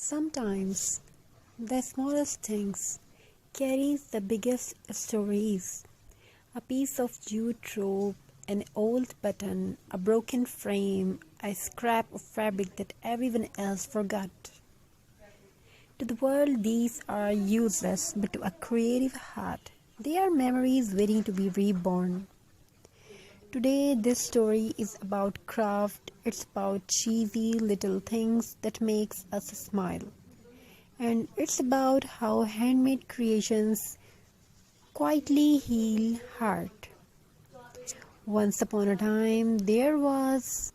Sometimes the smallest things carries the biggest stories. A piece of jute rope, an old button, a broken frame, a scrap of fabric that everyone else forgot. To the world, these are useless, but to a creative heart, they are memories waiting to be reborn. Today, this story is about craft. It's about cheesy little things that makes us smile. And it's about how handmade creations quietly heal heart. Once upon a time, there was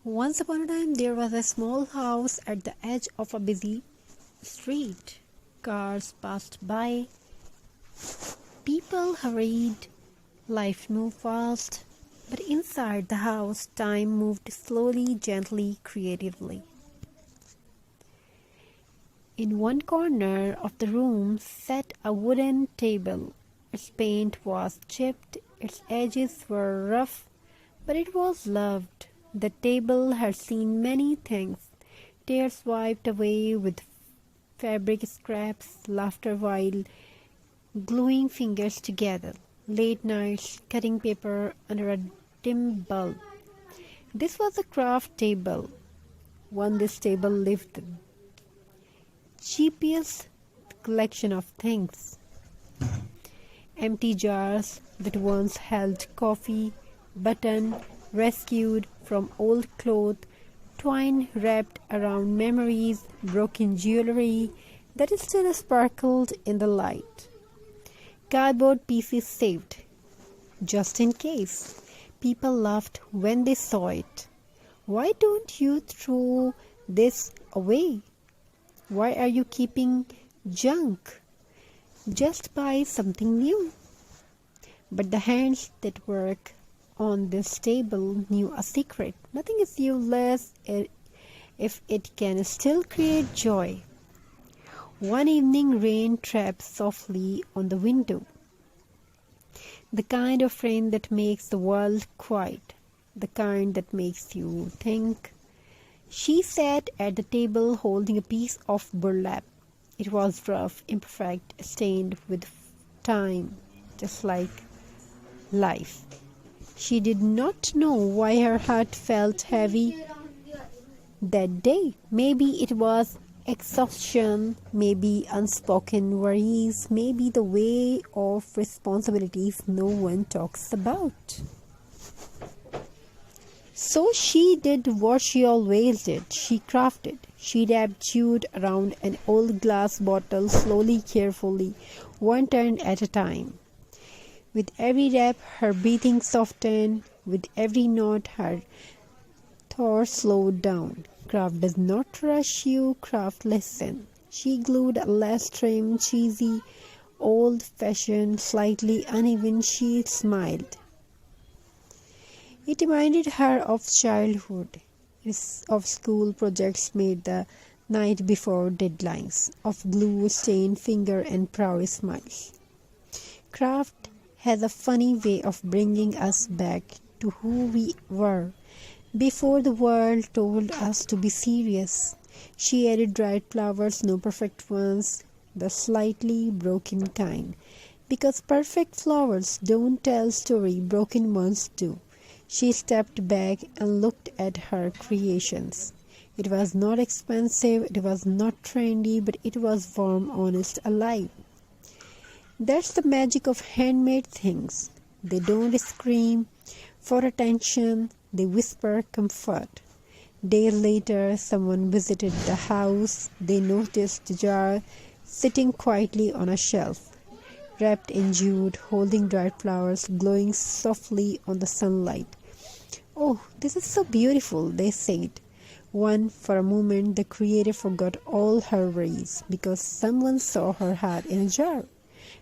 a small house at the edge of a busy street. Cars passed by, people hurried, life moved fast, but inside the house, time moved slowly, gently, creatively. In one corner of the room sat a wooden table. Its paint was chipped, its edges were rough, but it was loved. The table had seen many things, tears wiped away with fabric scraps, laughter while gluing fingers together, late nights cutting paper under a dim bulb. This was a craft table. On this table lived the cheapest collection of things. Empty jars that once held coffee, button rescued from old cloth, twine wrapped around memories, broken jewelry that still sparkled in the light. Cardboard pieces saved, just in case. People laughed when they saw it. Why don't you throw this away? Why are you keeping junk? Just buy something new. But the hands that work on this table knew a secret. Nothing is useless if it can still create joy. One evening, rain tapped softly on the window. The kind of rain that makes the world quiet, the kind that makes you think. She sat at the table holding a piece of burlap. It was rough, imperfect, stained with time, just like life. She did not know why her heart felt heavy that day. Maybe it was exhaustion, maybe unspoken worries, maybe the weight of responsibilities no one talks about. So she did what she always did. She crafted. She wrapped jute around an old glass bottle slowly, carefully, one turn at a time. With every wrap, her breathing softened. With every knot, her thoughts slowed down. Craft does not rush you, craft listen. She glued a less trim, cheesy, old-fashioned, slightly uneven. She smiled. It reminded her of childhood, of school projects made the night before deadlines, of glue-stained finger and proud smiles. Craft has a funny way of bringing us back to who we were before the world told us to be serious. She added dried flowers, no perfect ones, the slightly broken kind. Because perfect flowers don't tell story, broken ones do. She stepped back and looked at her creations. It was not expensive, it was not trendy, but it was warm, honest, alive. That's the magic of handmade things. They don't scream for attention, they whisper comfort. Days later, someone visited the house. They noticed the jar sitting quietly on a shelf, wrapped in jute, holding dried flowers, glowing softly on the sunlight. "Oh, this is so beautiful," they said. For a moment, the creator forgot all her worries because someone saw her heart in a jar.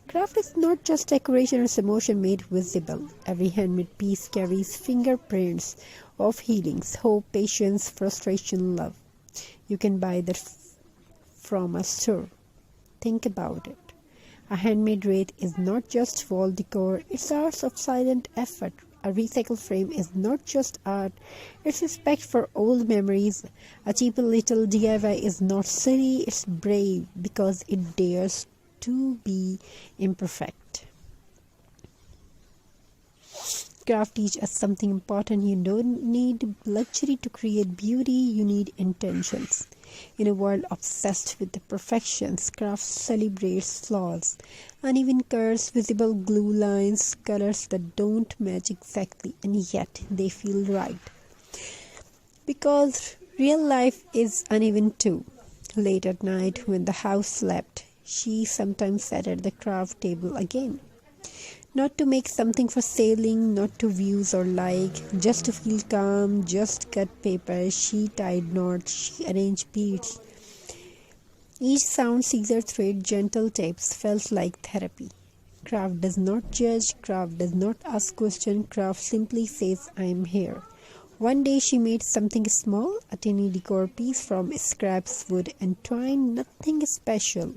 Craft is not just decoration, it's emotion made visible. Every handmade piece carries fingerprints of healings, hope, patience, frustration, love. You can buy that from a store. Think about it. A handmade wreath is not just wall decor, it's hours of silent effort, A recycled frame is not just art, it's respect for old memories. A cheap little DIY is not silly, it's brave because it dares to be imperfect. Craft teach us something important. You don't need luxury to create beauty, you need intentions. In a world obsessed with the perfections, craft celebrates flaws, uneven curves, visible glue lines, colors that don't match exactly, and yet they feel right. Because real life is uneven too. Late at night, when the house slept, she sometimes sat at the craft table again. Not to make something for selling, not to views or like, just to feel calm, just cut paper, she tied knots, she arranged beads. Each sound, scissor thread, gentle taps felt like therapy. Craft does not judge, craft does not ask questions, craft simply says, I am here. One day she made something small, a tiny decor piece from scraps, wood and twine, nothing special.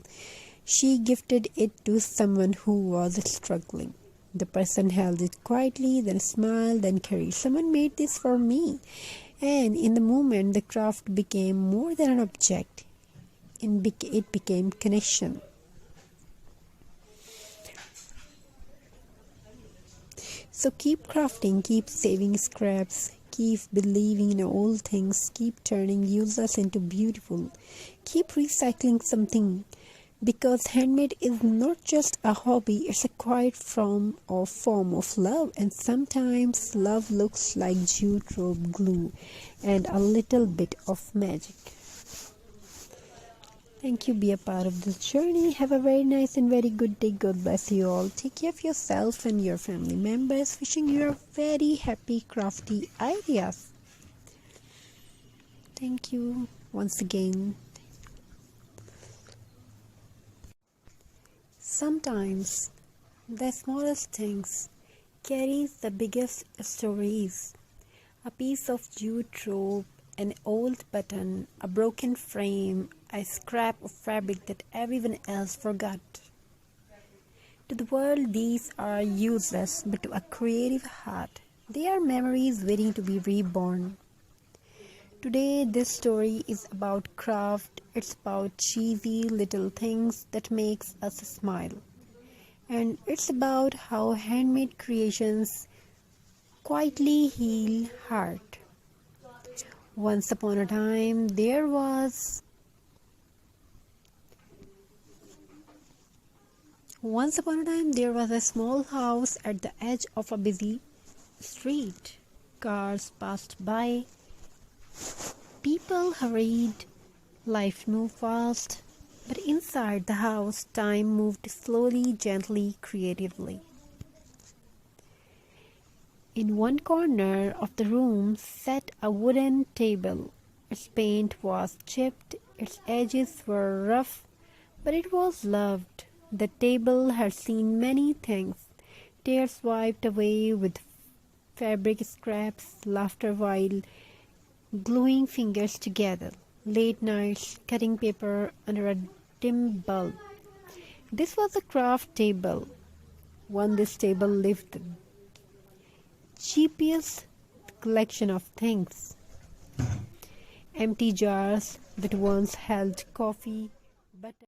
She gifted it to someone who was struggling. The person held it quietly, then smiled, then carried. Someone made this for me. And in the moment, the craft became more than an object. It became connection. So keep crafting, keep saving scraps, keep believing in old things, keep turning useless into beautiful. Keep recycling something. Because handmade is not just a hobby, it's a quiet form of love, and sometimes love looks like jute rope glue and a little bit of magic. Thank you. Be a part of this journey. Have a very nice and very good day. God bless you all. Take care of yourself and your family members. Wishing you a very happy crafty ideas. Thank you once again. Sometimes the smallest things carries the biggest stories. A piece of jute rope, an old button, a broken frame, a scrap of fabric that everyone else forgot. To the world, these are useless, but to a creative heart, they are memories waiting to be reborn. Today, this story is about craft. It's about cheesy little things that makes us smile. And it's about how handmade creations quietly heal heart. Once upon a time, there was a small house at the edge of a busy street. Cars passed by. People hurried, life moved fast, but inside the house, time moved slowly, gently, creatively. In one corner of the room sat a wooden table. Its paint was chipped, its edges were rough, but it was loved. The table had seen many things, tears wiped away with fabric scraps, laughter while gluing fingers together, late nights cutting paper under a dim bulb. This was a craft table. On this table lived the cheapest collection of things. Empty jars that once held coffee,